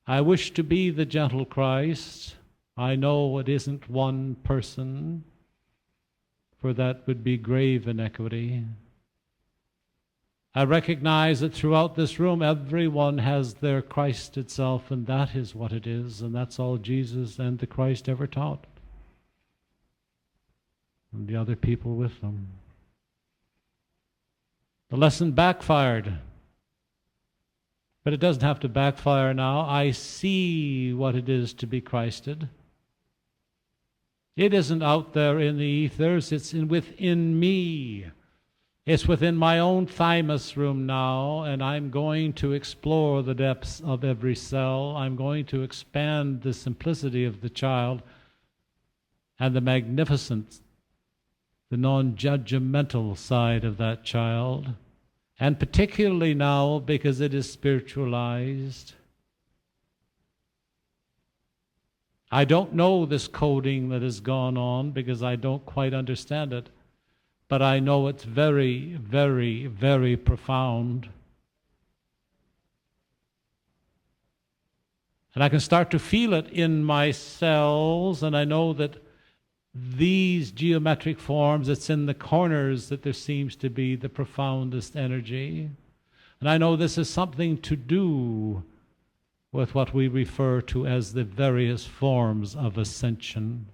I wish to be the gentle Christ. I know it isn't one person, for that would be grave inequity. I recognize that throughout this room, everyone has their Christ itself, and that is what it is, and that's all Jesus and the Christ ever taught, and the other people with them. The lesson backfired, but it doesn't have to backfire now. I see what it is to be Christed. It isn't out there in the ethers, it's within me. It's within my own thymus room now, and I'm going to explore the depths of every cell. I'm going to expand the simplicity of the child and the magnificence, the non-judgmental side of that child. And particularly now, because it is spiritualized. I don't know this coding that has gone on because I don't quite understand it. But I know it's very, very, very profound. And I can start to feel it in my cells, and I know that these geometric forms, it's in the corners that there seems to be the profoundest energy. And I know this is something to do with what we refer to as the various forms of ascension.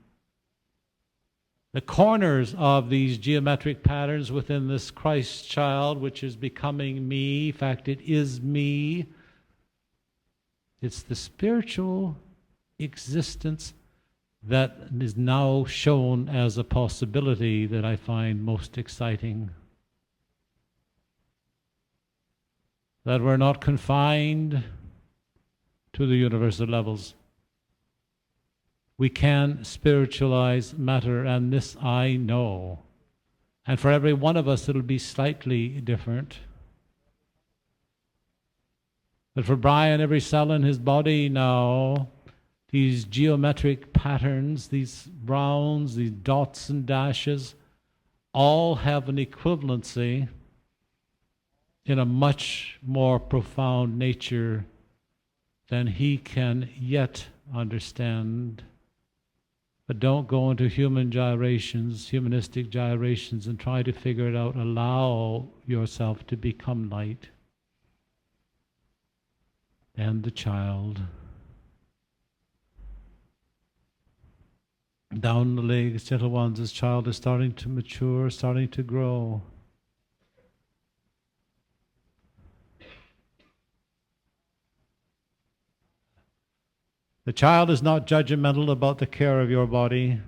The corners of these geometric patterns within this Christ child, which is becoming me, in fact, it is me. It's the spiritual existence that is now shown as a possibility that I find most exciting. That we're not confined to the universal levels. We can spiritualize matter, and this I know. And for every one of us, it'll be slightly different. But for Brian, every cell in his body now, these geometric patterns, these rounds, these dots and dashes, all have an equivalency in a much more profound nature than he can yet understand. But don't go into human gyrations, humanistic gyrations, and try to figure it out. Allow yourself to become light. And the child. Down the legs, gentle ones, this child is starting to mature, starting to grow. The child is not judgmental about the care of your body.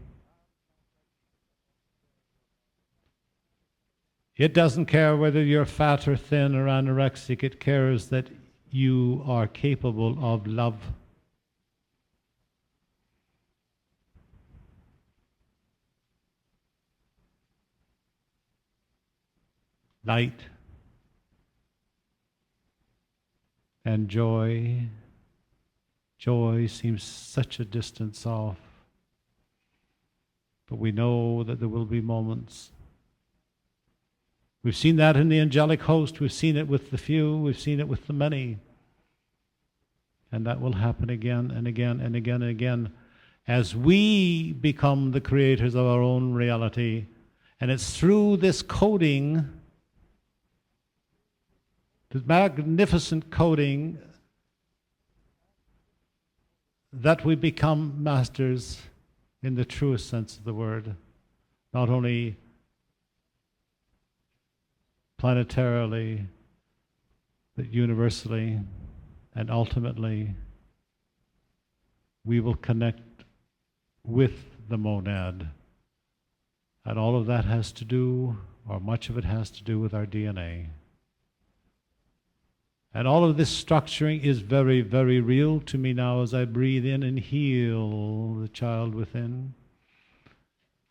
It doesn't care whether you're fat or thin or anorexic. It cares that you are capable of love. Light and joy. Joy seems such a distance off, but we know that there will be moments. We've seen that in the angelic host, we've seen it with the few, we've seen it with the many. And that will happen again and again and again and again as we become the creators of our own reality. And it's through this coding, this magnificent coding, that we become masters in the truest sense of the word, not only planetarily, but universally, and ultimately we will connect with the monad. And all of that has to do, or much of it has to do, with our DNA. And all of this structuring is very, very real to me now as I breathe in and heal the child within.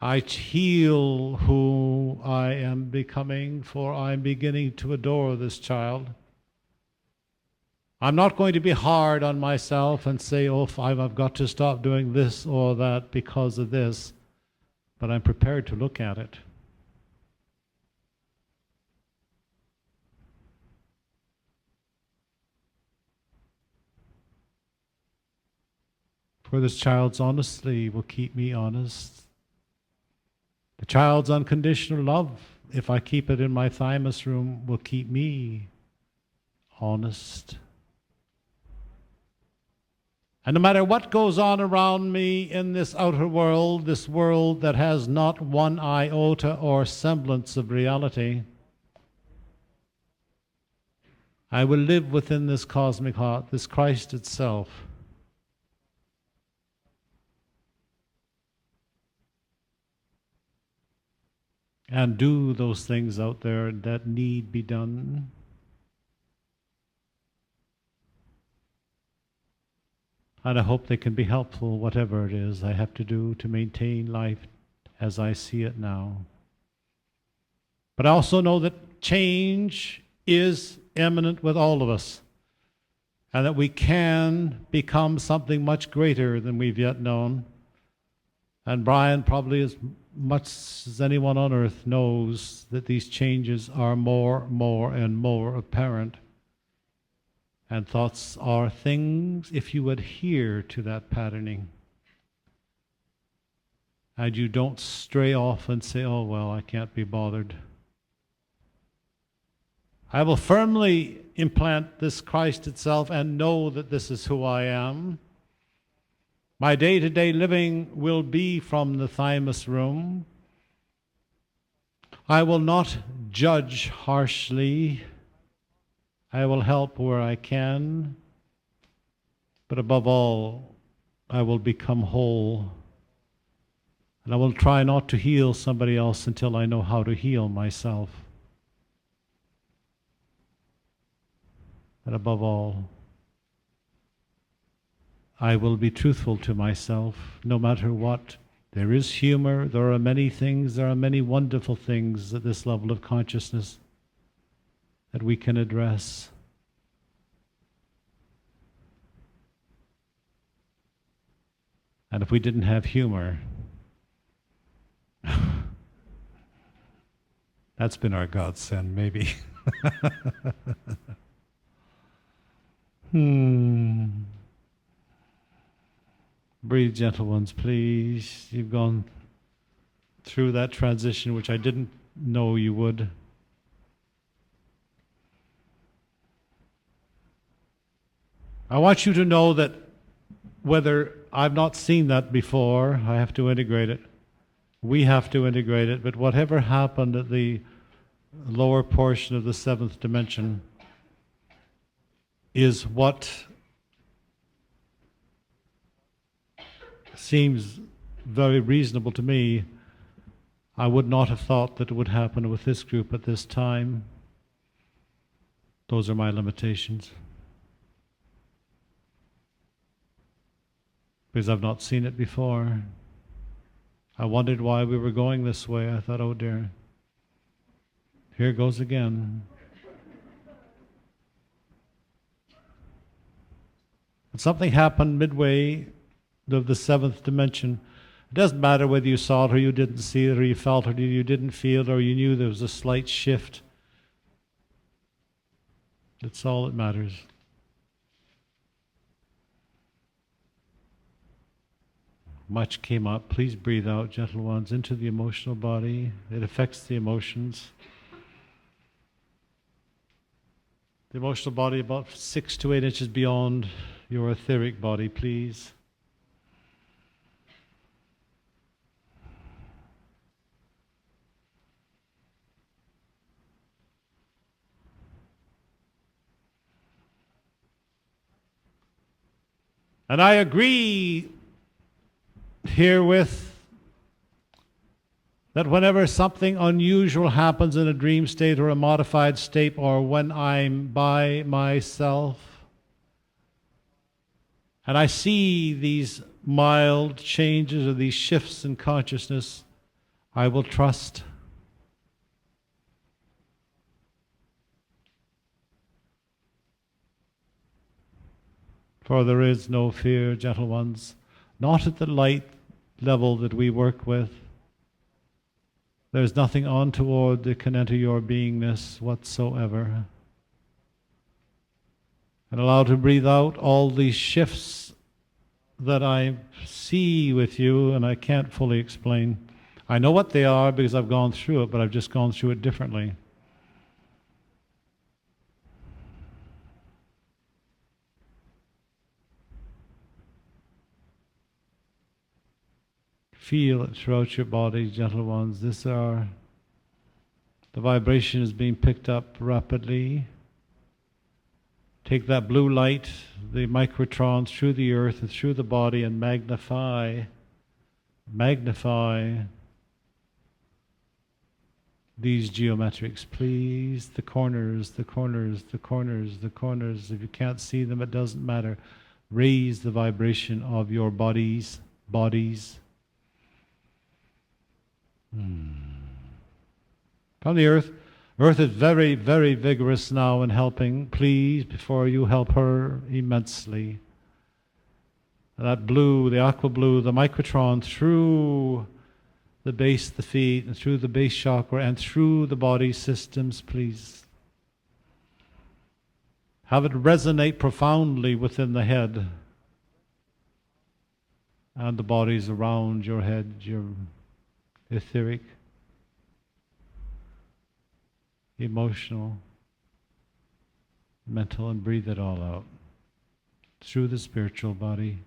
I heal who I am becoming, for I'm beginning to adore this child. I'm not going to be hard on myself and say, oh, I've got to stop doing this or that because of this, but I'm prepared to look at it. For this child's honesty will keep me honest. The child's unconditional love, if I keep it in my thymus room, will keep me honest. And no matter what goes on around me in this outer world, this world that has not one iota or semblance of reality, I will live within this cosmic heart, this Christ itself. And do those things out there that need be done. And I hope they can be helpful, whatever it is I have to do to maintain life as I see it now. But I also know that change is imminent with all of us, and that we can become something much greater than we've yet known. And Brian, probably as much as anyone on earth, knows that these changes are more and more apparent. And thoughts are things, if you adhere to that patterning, and you don't stray off and say, oh, well, I can't be bothered. I will firmly implant this Christ itself and know that this is who I am. My day-to-day living will be from the thymus room. I will not judge harshly. I will help where I can. But above all, I will become whole. And I will try not to heal somebody else until I know how to heal myself. And above all, I will be truthful to myself, no matter what. There is humor, there are many things, there are many wonderful things at this level of consciousness that we can address. And if we didn't have humor, that's been our godsend, maybe. Breathe, gentle ones, please. You've gone through that transition, which I didn't know you would. I want you to know that whether I've not seen that before, I have to integrate it. We have to integrate it. But whatever happened at the lower portion of the seventh dimension is what seems very reasonable to me. I would not have thought that it would happen with this group at this time. Those are my limitations. Because I've not seen it before. I wondered why we were going this way. I thought, oh dear, here goes again. And something happened midway of the seventh dimension. It doesn't matter whether you saw it or you didn't see it, or you felt it or you didn't feel it, or you knew there was a slight shift. That's all that matters. Much came up. Please breathe out, gentle ones, into the emotional body. It affects the emotions. The emotional body about 6 to 8 inches beyond your etheric body, please. And I agree herewith that whenever something unusual happens in a dream state or a modified state, or when I'm by myself, and I see these mild changes or these shifts in consciousness, I will trust. For there is no fear, gentle ones, not at the light level that we work with. There's nothing untoward that can enter your beingness whatsoever. And allow to breathe out all these shifts that I see with you and I can't fully explain. I know what they are because I've gone through it, but I've just gone through it differently. Feel it throughout your body, gentle ones. The vibration is being picked up rapidly. Take that blue light, the microtrons, through the earth and through the body and magnify these geometrics, please. The corners, the corners, the corners, the corners. If you can't see them, it doesn't matter. Raise the vibration of your bodies. From the earth. Earth is very, very vigorous now in helping. Please, before you help her immensely. That blue, the aqua blue, the microtron through the base of the feet and through the base chakra and through the body systems, please. Have it resonate profoundly within the head and the bodies around your head, your etheric, emotional, mental, and breathe it all out through the spiritual body,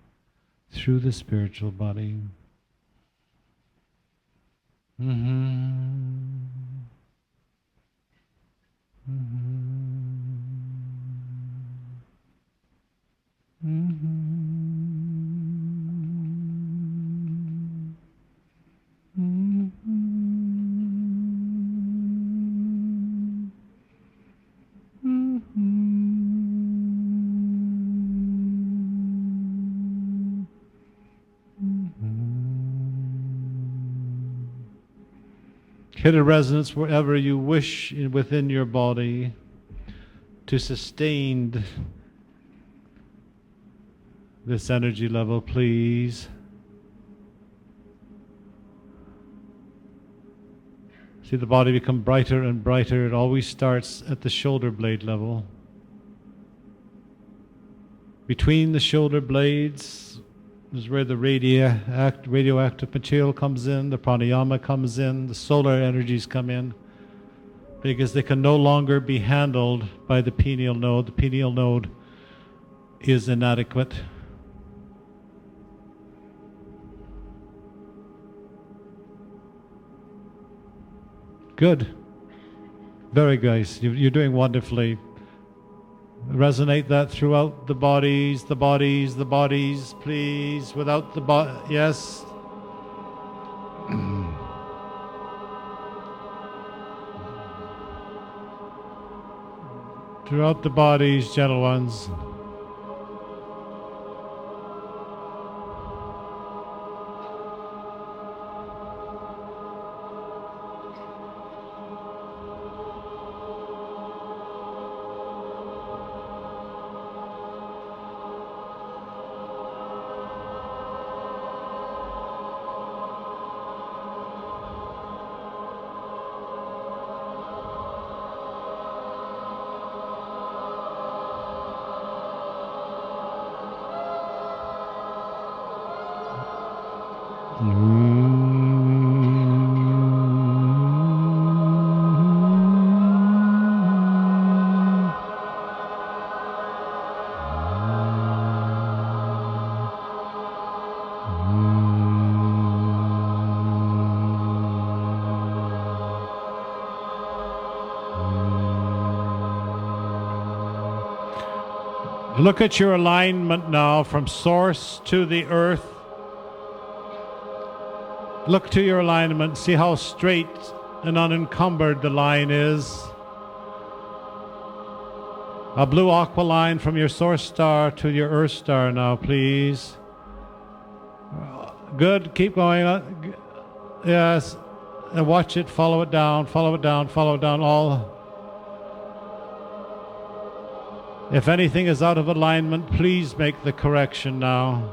through the spiritual body. Hit a resonance wherever you wish within your body to sustain this energy level, please. See the body become brighter and brighter. It always starts at the shoulder blade level. Between the shoulder blades is where the radioactive material comes in, the pranayama comes in, the solar energies come in, because they can no longer be handled by the pineal node. The pineal node is inadequate. Good. Very guys. You're doing wonderfully. Resonate that throughout the bodies, please. Without the body, yes. Throughout the bodies, gentle ones. Look at your alignment now from source to the earth. Look to your alignment, see how straight and unencumbered the line is. A blue aqua line from your source star to your earth star now, please. Good, keep going. Yes, and watch it, follow it down, follow it down, follow it down, all. If anything is out of alignment, please make the correction now.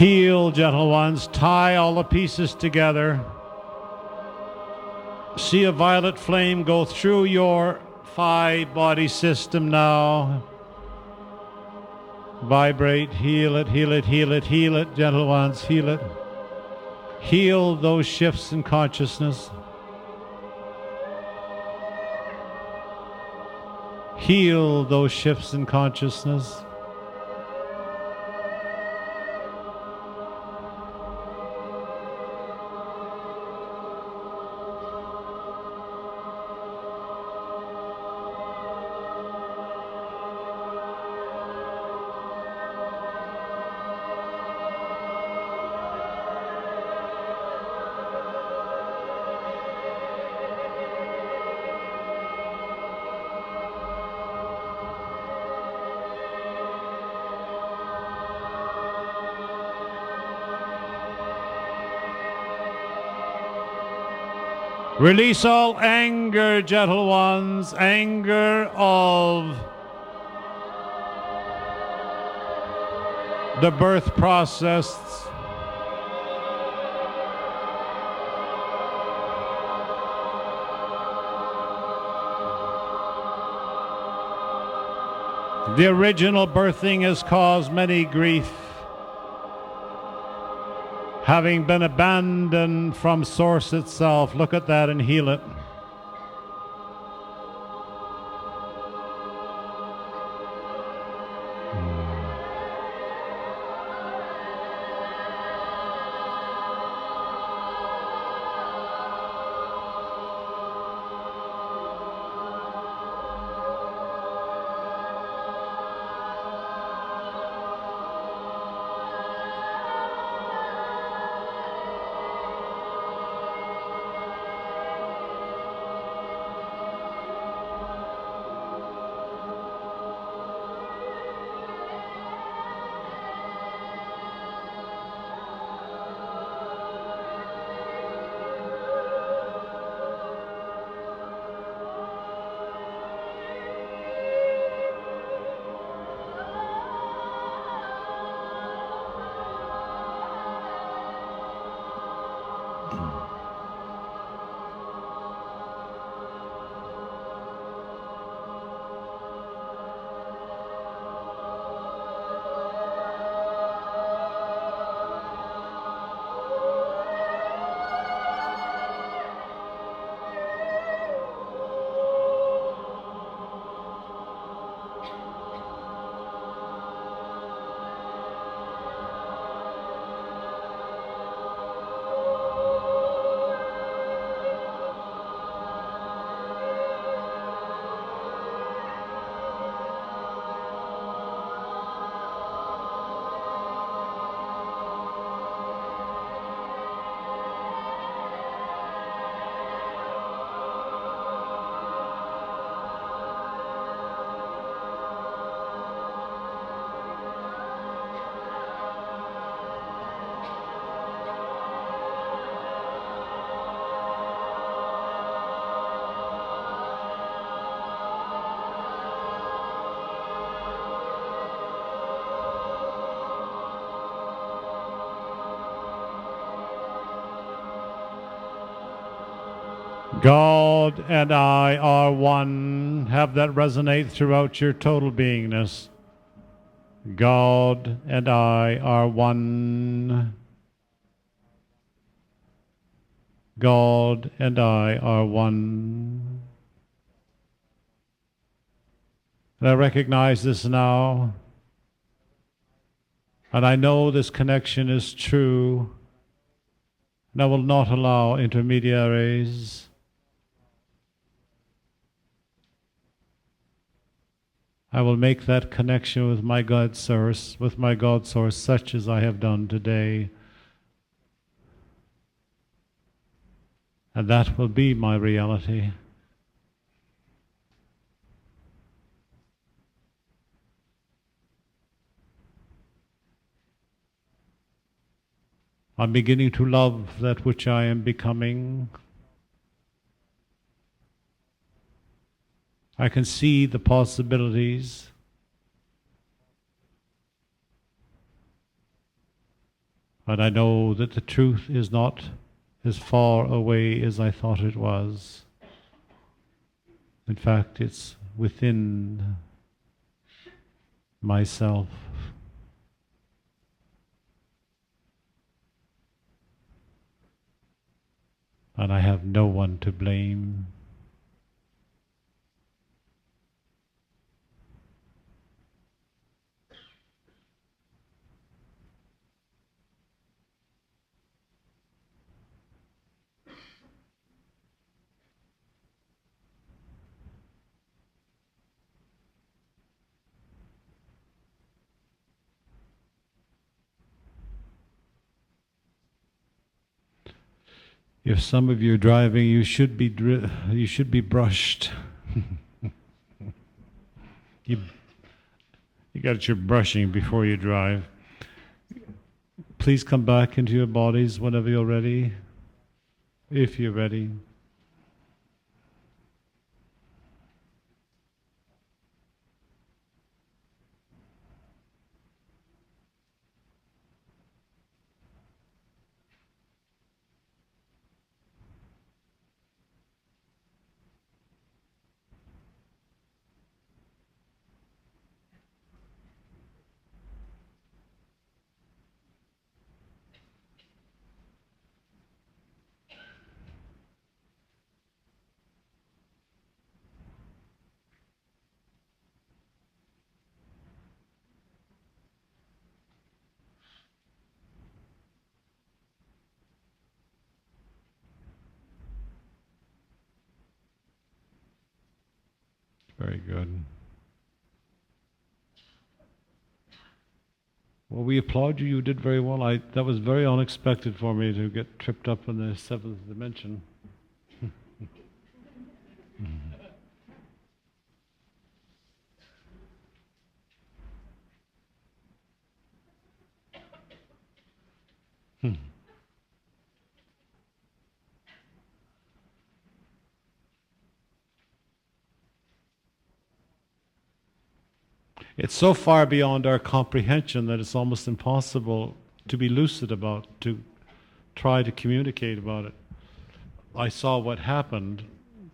Heal, gentle ones. Tie all the pieces together. See a violet flame go through your 5-body system now. Vibrate, heal it, heal it, heal it, heal it, gentle ones, heal it. Heal those shifts in consciousness. Heal those shifts in consciousness. Release all anger, gentle ones, anger of the birth process. The original birthing has caused many grief, having been abandoned from Source itself. Look at that and heal it. God and I are one. Have that resonate throughout your total beingness. God and I are one. God and I are one. And I recognize this now, and I know this connection is true, and I will not allow intermediaries. I will make that connection with my God source, such as I have done today. And that will be my reality. I'm beginning to love that which I am becoming. I can see the possibilities. But I know that the truth is not as far away as I thought it was. In fact, it's within myself. And I have no one to blame. If some of you are driving, you should be brushed. you got your brushing before you drive. Please come back into your bodies whenever you're ready, if you're ready. Very good. Well, we applaud you. You did very well. That was very unexpected for me to get tripped up in the seventh dimension. It's so far beyond our comprehension that it's almost impossible to be lucid about, to try to communicate about it. I saw what happened,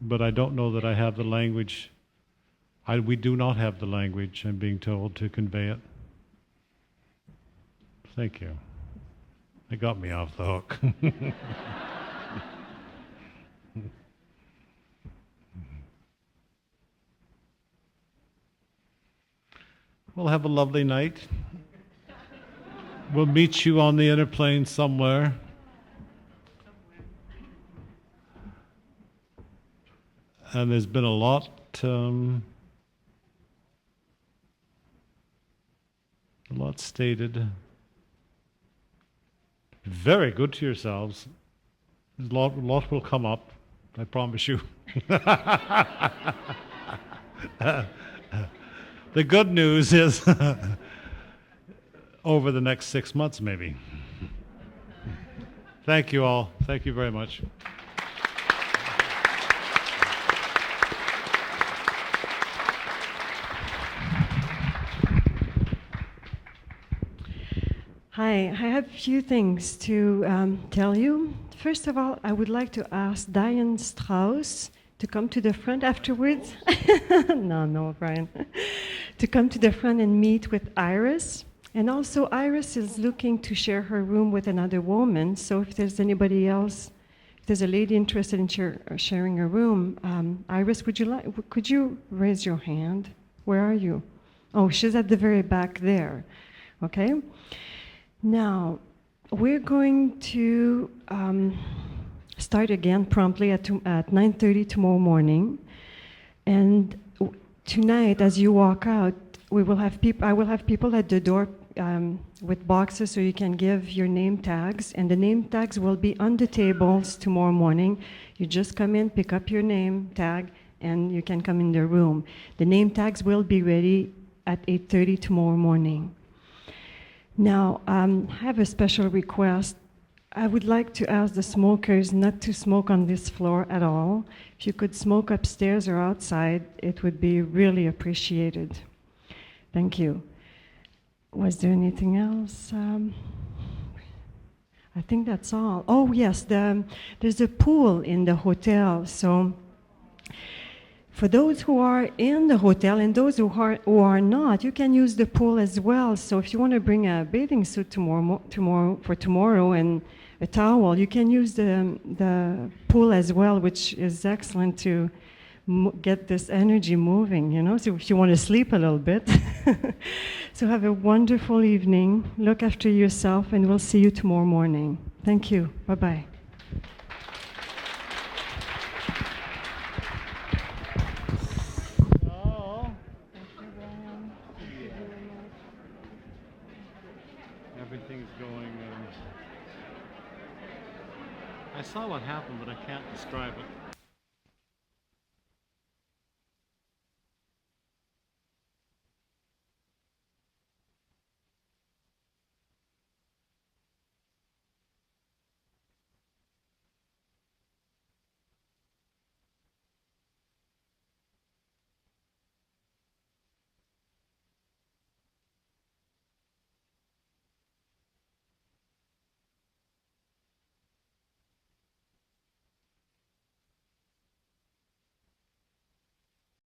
but I don't know that I have the language. We do not have the language, I'm being told, to convey it. Thank you. It got me off the hook. We'll have a lovely night. We'll meet you on the inner plane somewhere. And there's been a lot stated. Very good to yourselves. A lot will come up, I promise you. The good news is over the next 6 months, maybe. Thank you all. Thank you very much. Hi, I have a few things to tell you. First of all, I would like to ask Diane Strauss to come to the front afterwards. No, Brian. To come to the front and meet with Iris. And also, Iris is looking to share her room with another woman, so if there's anybody else there's a lady interested in sharing a room. Iris, could you raise your hand? Where are you? Oh, she's at the very back there. Okay. Now, we're going to start again promptly at 9:30 tomorrow morning. And tonight, as you walk out, I will have people at the door with boxes so you can give your name tags. And the name tags will be on the tables tomorrow morning. You just come in, pick up your name tag, and you can come in the room. The name tags will be ready at 8:30 tomorrow morning. Now, I have a special request. I would like to ask the smokers not to smoke on this floor at all. If you could smoke upstairs or outside, it would be really appreciated. Thank you. Was there anything else? I think that's all. Oh, yes, there's a pool in the hotel. So for those who are in the hotel and those who are not, you can use the pool as well. So if you want to bring a bathing suit tomorrow and a towel, you can use the pool as well, which is excellent to get this energy moving, so if you want to sleep a little bit. So have a wonderful evening. Look after yourself, and we'll see you tomorrow morning. Thank you. Bye-bye. Everything's going. I saw what happened, but I can't describe it.